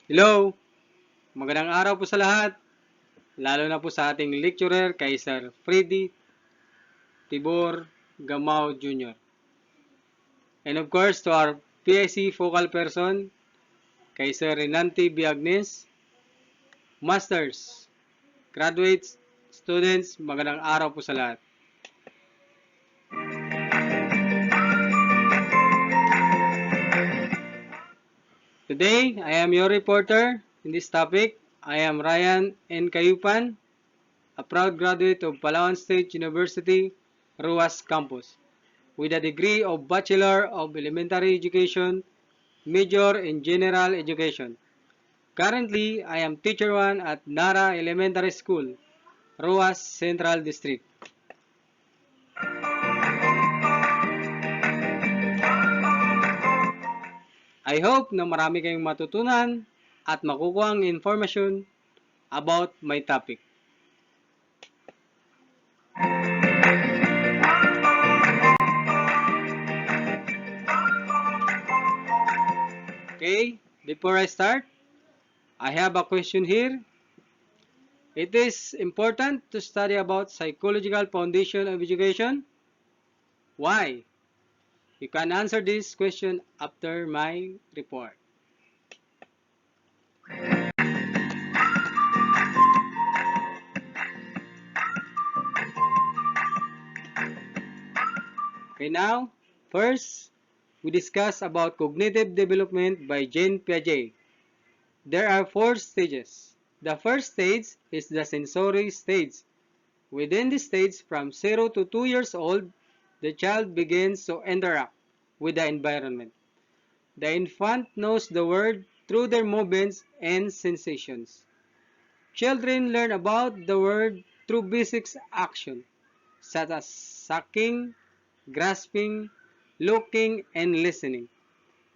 Hello! Magandang araw po sa lahat, lalo na po sa ating lecturer kay Sir Freddy Tibor Gamao Jr. And of course, to our PIC focal person, kay Sir Renante Biagnes, Masters, graduates, students, magandang araw po sa lahat. Today, I am your reporter in this topic. I am Ryan N. Cayupan, a proud graduate of Palawan State University, Ruas Campus, with a degree of Bachelor of Elementary Education, major in General Education. Currently, I am Teacher 1 at Nara Elementary School, Ruas Central District. I hope na marami kayong matutunan at makukuha ang information about my topic. Okay, before I start, I have a question here. It is important to study about psychological foundation of education. Why? You can answer this question after my report. Okay, now, first, we discuss about cognitive development by Jean Piaget. There are 4 stages. The first stage is the sensory stage. Within this stage, from 0 to 2 years old, the child begins to interact with the environment. The infant knows the world through their movements and sensations. Children learn about the world through basic action, such as sucking, grasping, looking, and listening.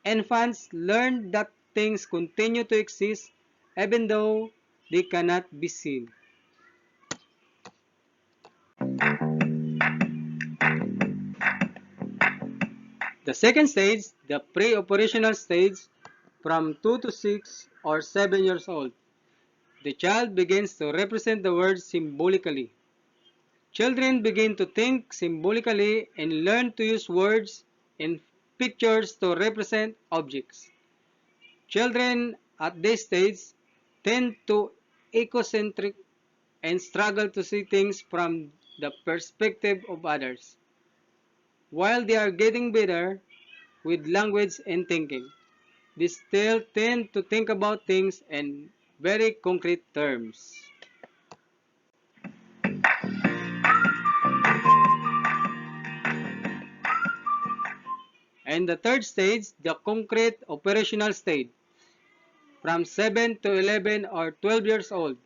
Infants learn that things continue to exist even though they cannot be seen. The second stage, the pre-operational stage, from 2 to 6 or 7 years old. The child begins to represent the world symbolically. Children begin to think symbolically and learn to use words and pictures to represent objects. Children at this stage tend to egocentric and struggle to see things from the perspective of others. While they are getting better with language and thinking, they still tend to think about things in very concrete terms. And the third stage, the concrete operational stage, from 7 to 11 or 12 years old.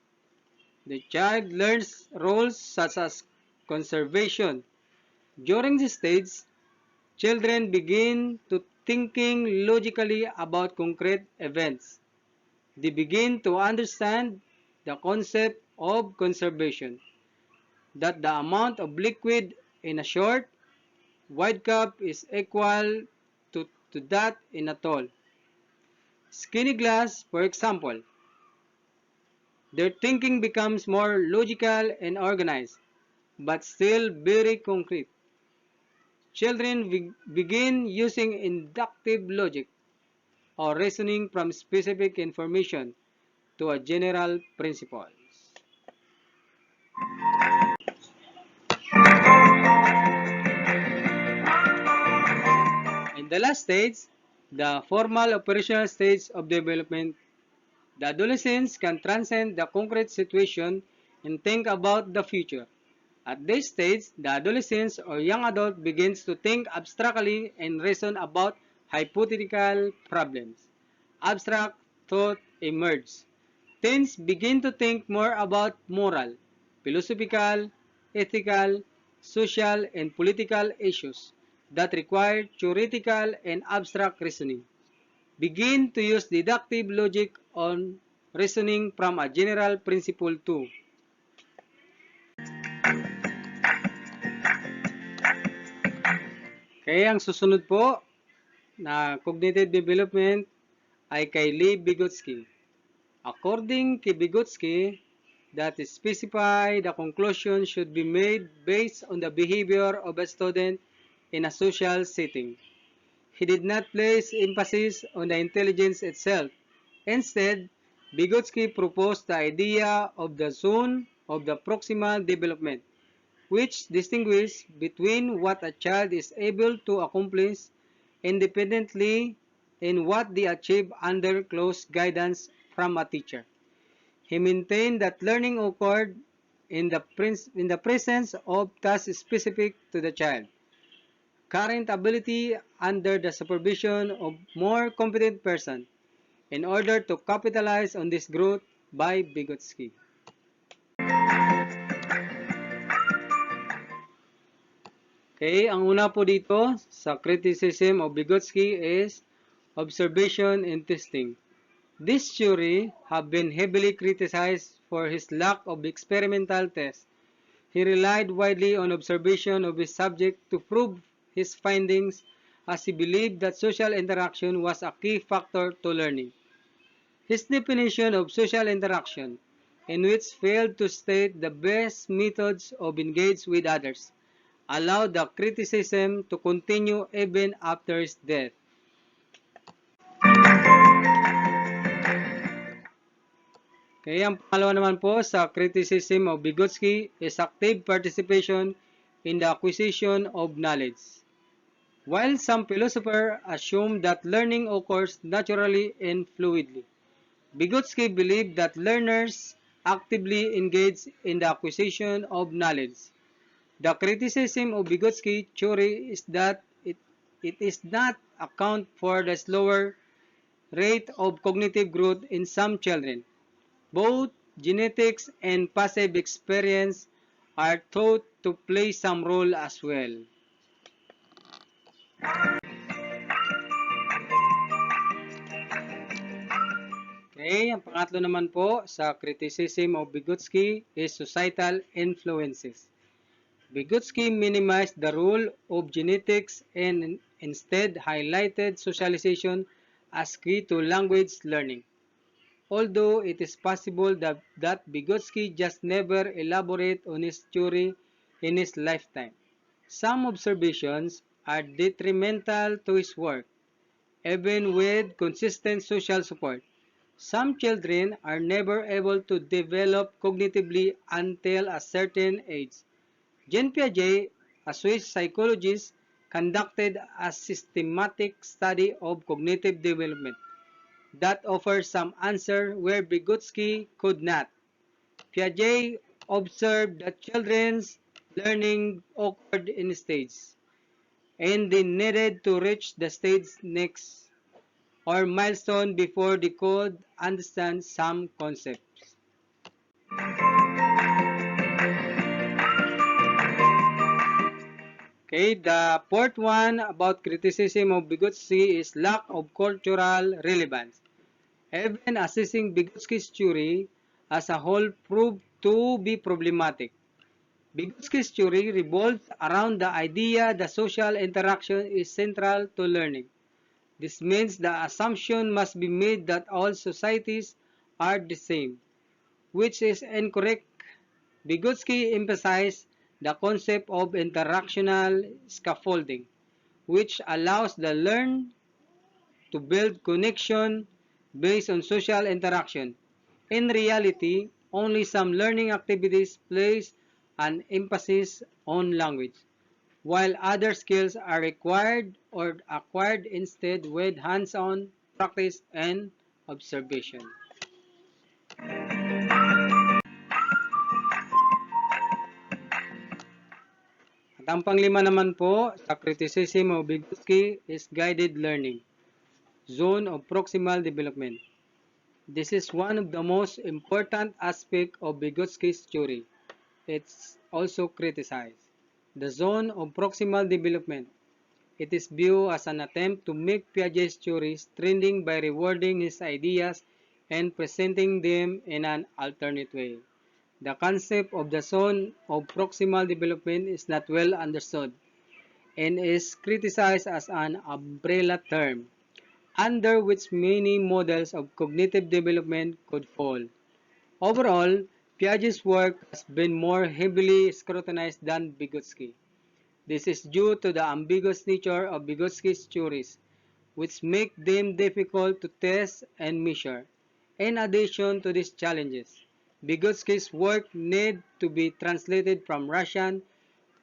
The child learns roles such as conservation. During this stage, children begin to thinking logically about concrete events. They begin to understand the concept of conservation, that the amount of liquid in a short, wide cup is equal to that in a tall, skinny glass, for example. Their thinking becomes more logical and organized, but still very concrete. Children begin using inductive logic or reasoning from specific information to a general principles. In the last stage, the formal operational stage of development, the adolescents can transcend the concrete situation and think about the future. At this stage, the adolescent or young adult begins to think abstractly and reason about hypothetical problems. Abstract thought emerges. Teens begin to think more about moral, philosophical, ethical, social, and political issues that require theoretical and abstract reasoning. Begin to use deductive logic on reasoning from a general principle too. Kaya ang susunod po na cognitive development ay kay Vygotsky. According to Vygotsky, that specify the conclusion should be made based on the behavior of a student in a social setting. He did not place emphasis on the intelligence itself. Instead, Vygotsky proposed the idea of the zone of the proximal development, which distinguishes between what a child is able to accomplish independently and what they achieve under close guidance from a teacher. He maintained that learning occurred in the presence of tasks specific to the child, current ability under the supervision of more competent person, in order to capitalize on this growth by Vygotsky. Okay, ang una po dito sa criticism of Vygotsky is observation and testing. This theory have been heavily criticized for his lack of experimental tests. He relied widely on observation of his subject to prove his findings, as he believed that social interaction was a key factor to learning. His definition of social interaction, in which failed to state the best methods of engaging with others, allowed the criticism to continue even after his death. Okay, ang pangalawa naman po sa criticism of Vygotsky is active participation in the acquisition of knowledge. While some philosophers assume that learning occurs naturally and fluidly, Vygotsky believed that learners actively engage in the acquisition of knowledge. The criticism of Vygotsky theory is that it is not account for the slower rate of cognitive growth in some children. Both genetics and passive experience are thought to play some role as well. Okay, ang pangatlo naman po sa criticism of Vygotsky is societal influences. Vygotsky minimized the role of genetics and instead highlighted socialization as key to language learning. Although it is possible that Vygotsky just never elaborated on his theory in his lifetime, some observations are detrimental to his work, even with consistent social support. Some children are never able to develop cognitively until a certain age. Jean Piaget, a Swiss psychologist, conducted a systematic study of cognitive development that offers some answer where Vygotsky could not. Piaget observed that children's learning occurred in stages, and they needed to reach the stage next or milestone before they could understand some concepts. Okay, the fourth one about criticism of Vygotsky is lack of cultural relevance. Even assessing Vygotsky's theory as a whole proved to be problematic. Vygotsky's theory revolves around the idea that social interaction is central to learning. This means the assumption must be made that all societies are the same, which is incorrect. Vygotsky emphasized the concept of interactional scaffolding, which allows the learner to build connection based on social interaction. In reality, only some learning activities place an emphasis on language, while other skills are required or acquired instead with hands-on practice and observation. At ang panglima naman po sa criticism of Vygotsky is guided learning, zone of proximal development. This is one of the most important aspects of Vygotsky's theory. It's also criticized. The zone of proximal development. It is viewed as an attempt to make Piaget's theories trending by rewarding his ideas and presenting them in an alternate way. The concept of the zone of proximal development is not well understood and is criticized as an umbrella term. under which many models of cognitive development could fall. Overall, Piaget's work has been more heavily scrutinized than Vygotsky. This is due to the ambiguous nature of Vygotsky's theories, which make them difficult to test and measure. In addition to these challenges, Vygotsky's work need to be translated from Russian,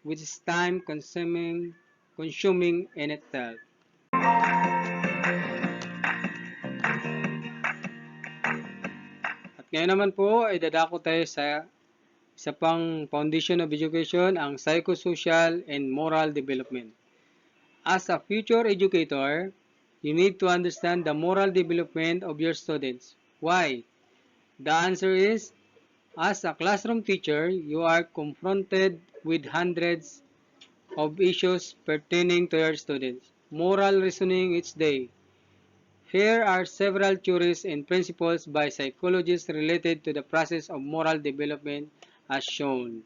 which is time consuming in itself. At ngayon naman po ay dadako tayo sa isa pang foundation of education, ang psychosocial and moral development. As a future educator, you need to understand the moral development of your students. Why? The answer is, as a classroom teacher, you are confronted with hundreds of issues pertaining to your students. Moral reasoning each day. Here are several theories and principles by psychologists related to the process of moral development as shown.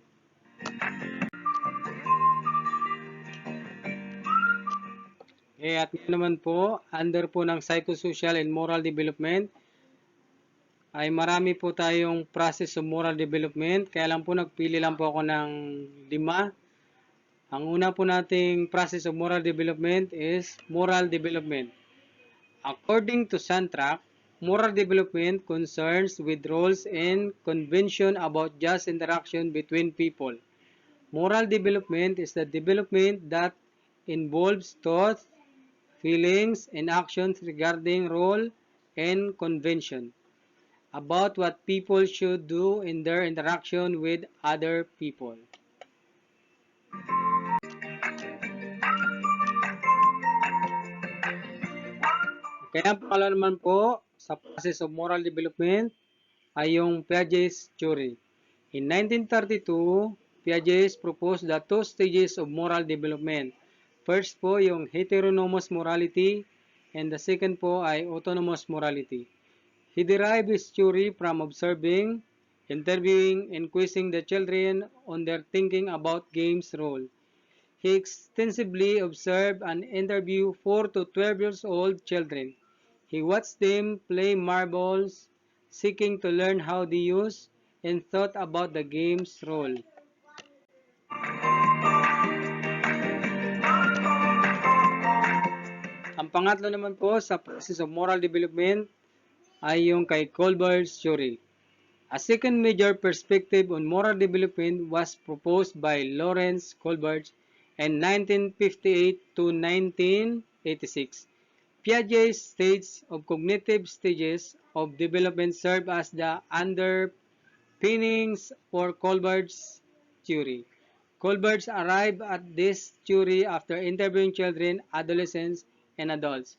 At ngayon naman po, under po ng psychosocial and moral development, ay marami po tayong process of moral development. Kaya lang po nagpili lang po ako ng 5. Ang una po nating process of moral development is moral development. According to Santrac, moral development concerns with rules and convention about just interaction between people. Moral development is the development that involves thoughts, feelings, and actions regarding role and convention about what people should do in their interaction with other people. Kaya ang pangalawa naman po sa process of moral development ay yung Piaget's theory. In 1932, Piaget proposed the 2 stages of moral development. First po yung heteronomous morality and the second po ay autonomous morality. He derived his theory from observing, interviewing, and quizzing the children on their thinking about games role. He extensively observed and interviewed 4 to 12 years old children. He watched them play marbles, seeking to learn how they use and thought about the game's role. Ang pangatlo naman po sa process of moral development ay yung kay Colbert's theory. A second major perspective on moral development was proposed by Lawrence Colbert in 1958 to 1986. Piaget's stage of cognitive stages of development serve as the underpinnings for Colbert's theory. Colbert arrived at this theory after interviewing children, adolescents, and adults,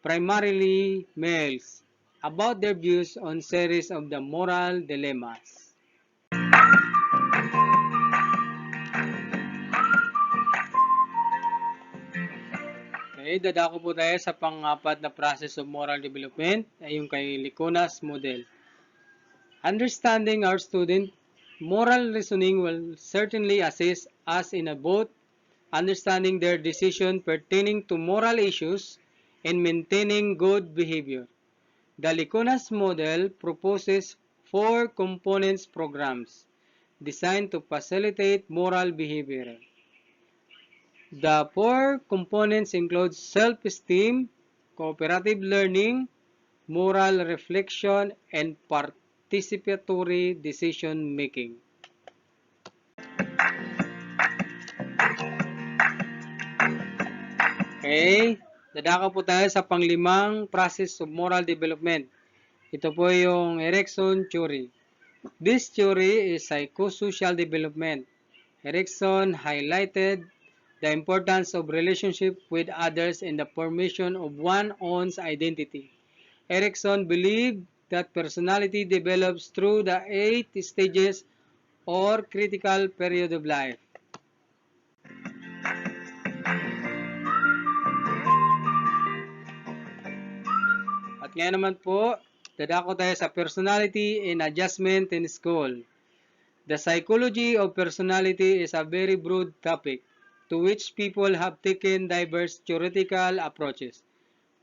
primarily males, about their views on series of the moral dilemmas. Okay, dadako po tayo sa pang-apat na process of moral development, ay yung kay Licona's model. Understanding our student, moral reasoning will certainly assist us in both understanding their decision pertaining to moral issues and maintaining good behavior. The Licona's model proposes 4 components programs designed to facilitate moral behavior. The 4 components include self-esteem, cooperative learning, moral reflection, and participatory decision-making. Okay, dadako po tayo sa panglimang process of moral development. Ito po yung Erikson theory. This theory is psychosocial development. Erikson highlighted the importance of relationship with others in the formation of one's own identity. Erikson believed that personality develops through the 8 stages or critical period of life. At ngayon naman po, dadako tayo sa personality and adjustment in school. The psychology of personality is a very broad topic to which people have taken diverse theoretical approaches.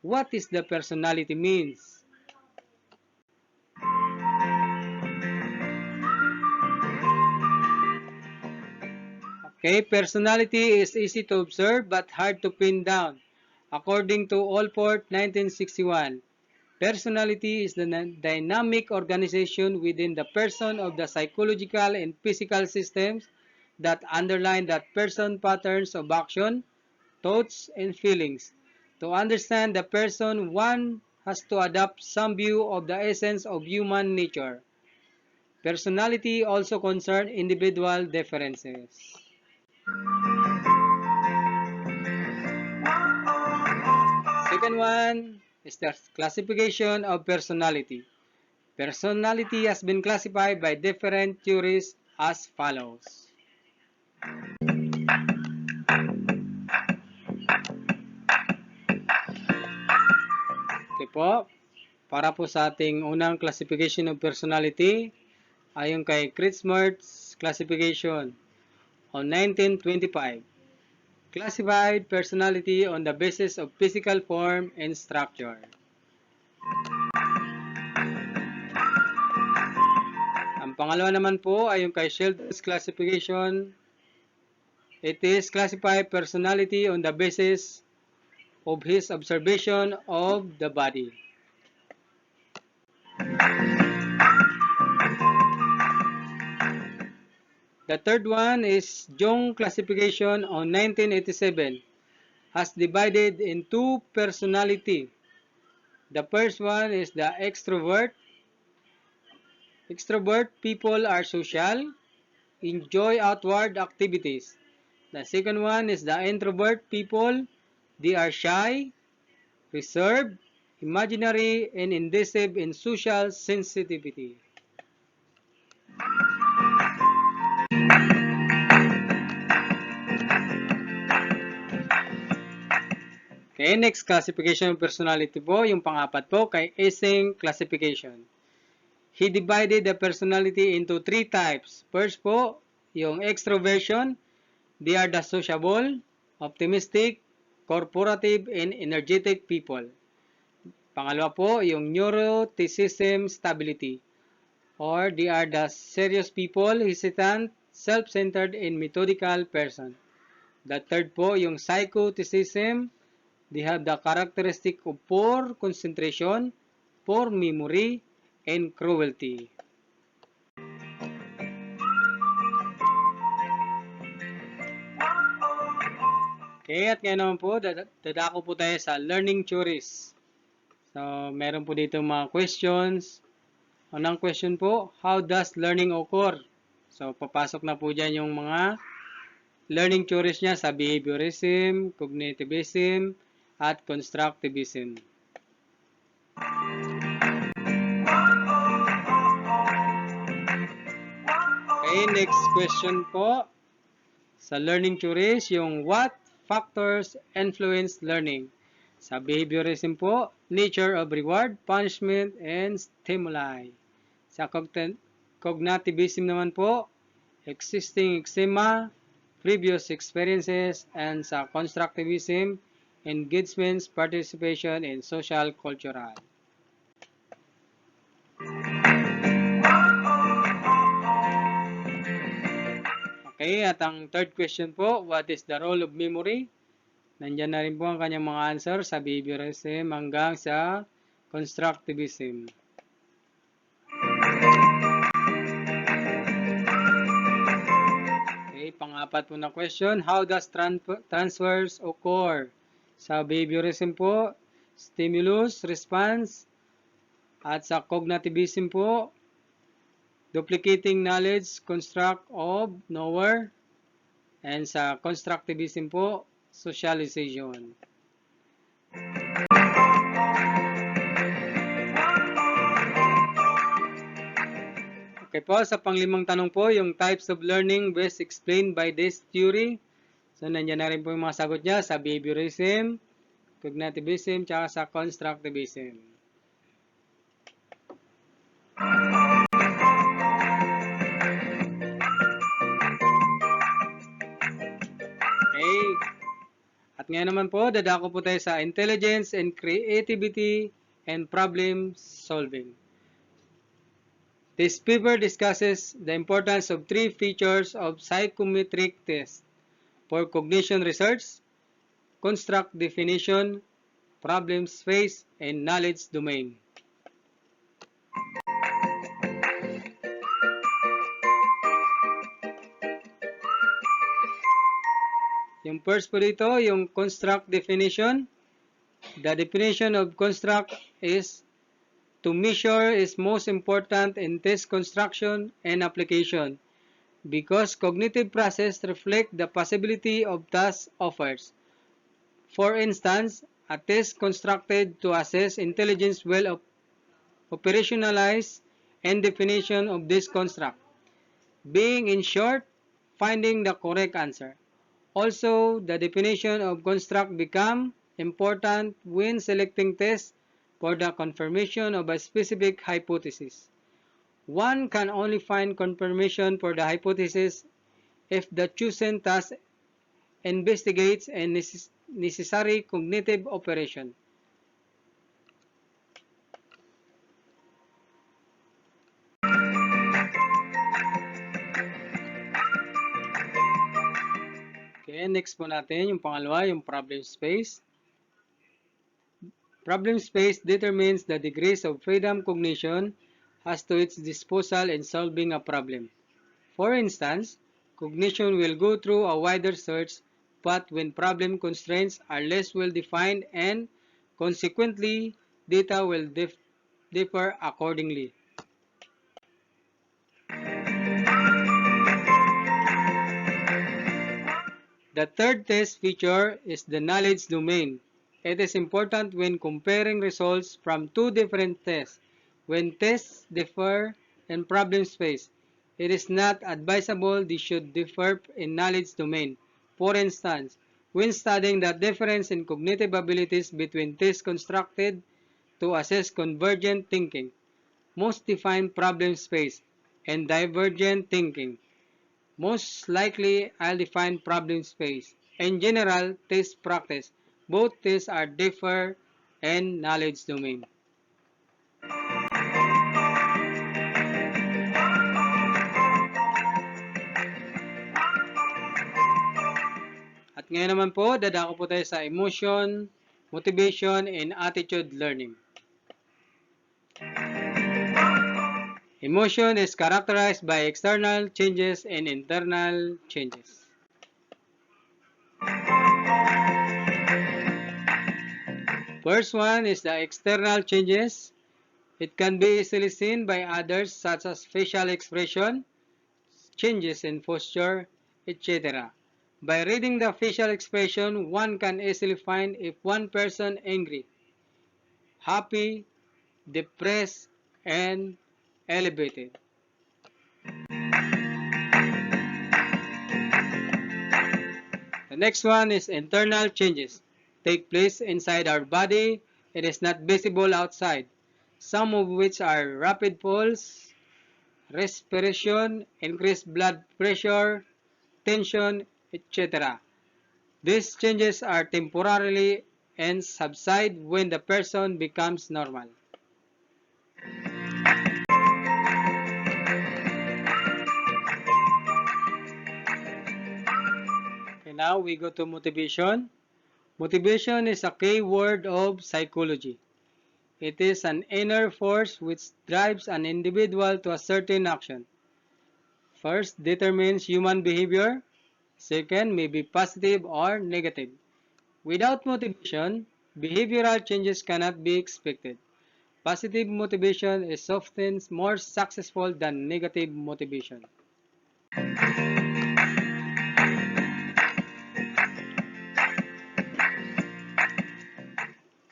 what is the personality means? Okay, personality is easy to observe but hard to pin down. According to Allport 1961, personality is the dynamic organization within the person of the psychological and physical systems that underline that person patterns of action, thoughts, and feelings. To understand the person, one has to adopt some view of the essence of human nature. Personality also concerns individual differences. Second one is the classification of personality. Personality has been classified by different theories as follows. Okay po, para po sa ating unang classification of personality, ayon kay Kritzmert's classification on 1925. Classified personality on the basis of physical form and structure. Ang pangalawa naman po ay yung kay Sheldon's classification. It is classified personality on the basis of his observation of the body. The third one is Jung classification on 1987, has divided in two personality. The first one is the extrovert. Extrovert people are social, enjoy outward activities. The second one is the introvert people. They are shy, reserved, imaginary, and indecisive in social sensitivity. Okay, next classification of personality po, yung pang-apat po, kay Ising classification. He divided the personality into three types. First po, yung extroversion. They are the sociable, optimistic, corporative, and energetic people. Pangalawa po, yung neuroticism stability. Or they are the serious people, hesitant, self-centered, and methodical person. The third po, yung psychoticism. They have the characteristic of poor concentration, poor memory, and cruelty. Okay, at ngayon naman po, dadako po tayo sa learning theories. So, meron po dito mga questions. Unang question po, how does learning occur? So, papasok na po dyan yung mga learning theories niya sa behaviorism, cognitivism, at constructivism. Okay, next question po. Sa learning theories, yung what factors influence learning? Sa behaviorism po, nature of reward, punishment, and stimuli. Sa cognitivism naman po, existing eczema, previous experiences, and sa constructivism, engagements, participation, and social cultural. Okay, at ang third question po, what is the role of memory? Nandyan na rin po ang kanyang mga answer sa behaviorism hanggang sa constructivism. Okay, pang-apat po na question, how does transfers occur? Sa behaviorism po, stimulus, response, at sa cognitivism po, duplicating knowledge, construct of knower, and sa constructivism po, socialization. Okay po, sa panglimang tanong po, yung types of learning best explained by this theory. So, nandiyan na rin po yung mga sagot niya sa behaviorism, cognitivism, tsaka sa constructivism. Okay. At ngayon naman po, dadako po tayo sa intelligence and creativity and problem solving. This paper discusses the importance of three features of psychometric test for cognition research, construct definition, problem space, and knowledge domain. Yung first po dito, yung construct definition. The definition of construct is to measure is most important in test construction and application because cognitive process reflect the possibility of task offers. For instance, a test constructed to assess intelligence will operationalize and definition of this construct, being in short, finding the correct answer. Also, the definition of construct become important when selecting tests for the confirmation of a specific hypothesis. One can only find confirmation for the hypothesis if the chosen task investigates a necessary cognitive operation. Okay, next po natin yung pangalawa, yung problem space. Problem space determines the degrees of freedom cognition has to its disposal in solving a problem. For instance, cognition will go through a wider search, but when problem constraints are less well defined and consequently data will differ accordingly. The third test feature is the knowledge domain. It is important when comparing results from two different tests. When tests differ in problem space, it is not advisable they should differ in knowledge domain. For instance, when studying the difference in cognitive abilities between tests constructed to assess convergent thinking, most define problem space, and divergent thinking. Most likely, I'll define problem space. In general, test practice. Both tests are differ and knowledge domain. At ngayon naman po, dadako po tayo sa emotion, motivation, and attitude learning. Emotion is characterized by external changes and internal changes. First one is the external changes. It can be easily seen by others such as facial expression, changes in posture, etc. By reading the facial expression, one can easily find if one person angry, happy, depressed, and elevated. The next one is internal changes. Take place inside our body. It is not visible outside. Some of which are rapid pulse, respiration, increased blood pressure, tension, etc. These changes are temporarily and subside when the person becomes normal. Okay, now we go to motivation. Motivation is a key word of psychology. It is an inner force which drives an individual to a certain action. First, determines human behavior. Second, may be positive or negative. Without motivation, behavioral changes cannot be expected. Positive motivation is often more successful than negative motivation.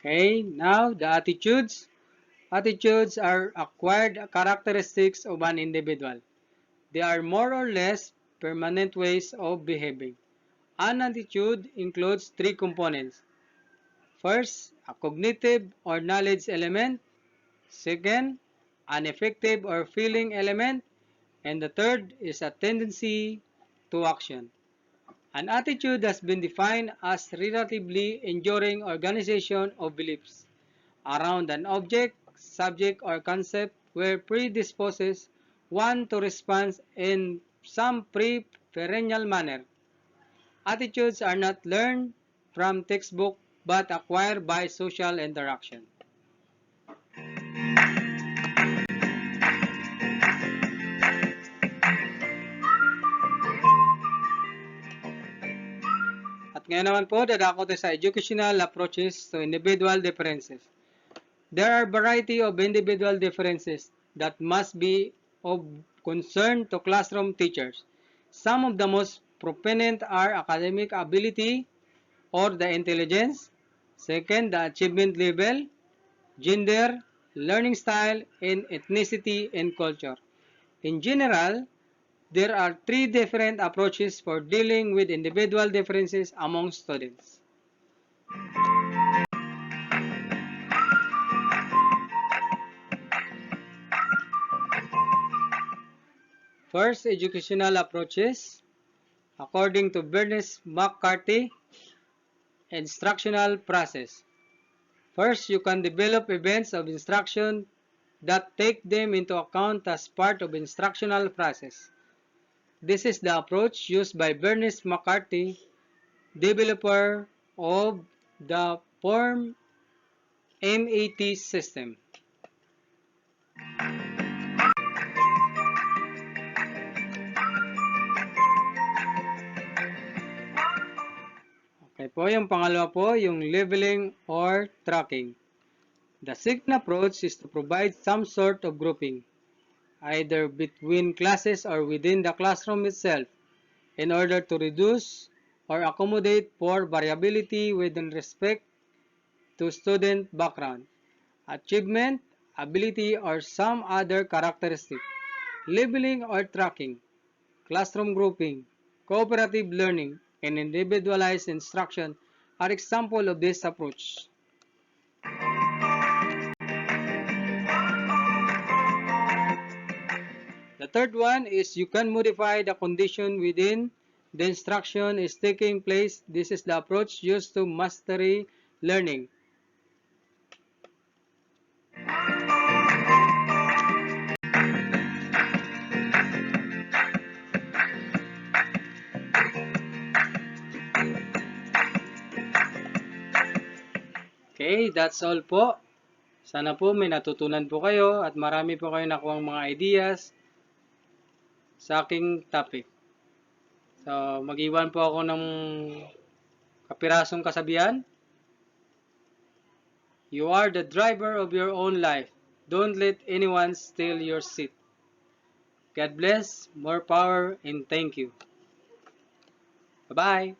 Okay, now the attitudes. Attitudes are acquired characteristics of an individual. They are more or less permanent ways of behaving. An attitude includes three components. First, a cognitive or knowledge element. Second, an affective or feeling element. And the third is a tendency to action. An attitude has been defined as relatively enduring organization of beliefs around an object, subject, or concept where predisposes one to respond in some perennial manner. Attitudes are not learned from textbook but acquired by social interaction. At ngayon naman po, dadako tayo sa educational approaches to individual differences. There are variety of individual differences that must be of concern to classroom teachers. Some of the most prominent are academic ability or the intelligence, second, the achievement level, gender, learning style, and ethnicity and culture. In general, there are three different approaches for dealing with individual differences among students. First, educational approaches. According to Vygotsky, instructional process. First, you can develop events of instruction that take them into account as part of instructional process. This is the approach used by Bernice McCarthy, developer of the Form MAT system. Okay po, yung pangalawa po, yung leveling or tracking. The second approach is to provide some sort of grouping, either between classes or within the classroom itself, in order to reduce or accommodate for variability with respect to student background, achievement, ability, or some other characteristic. Labeling or tracking, classroom grouping, cooperative learning, and individualized instruction are examples of this approach. The third one is you can modify the condition within the instruction is taking place. This is the approach used to mastery learning. Okay, that's all po. Sana po may natutunan po kayo at marami po kayo nakuhang mga ideas sa aking topic. So, mag-iwan po ako ng kapirasong kasabihan. You are the driver of your own life. Don't let anyone steal your seat. God bless, more power, and thank you. Bye-bye.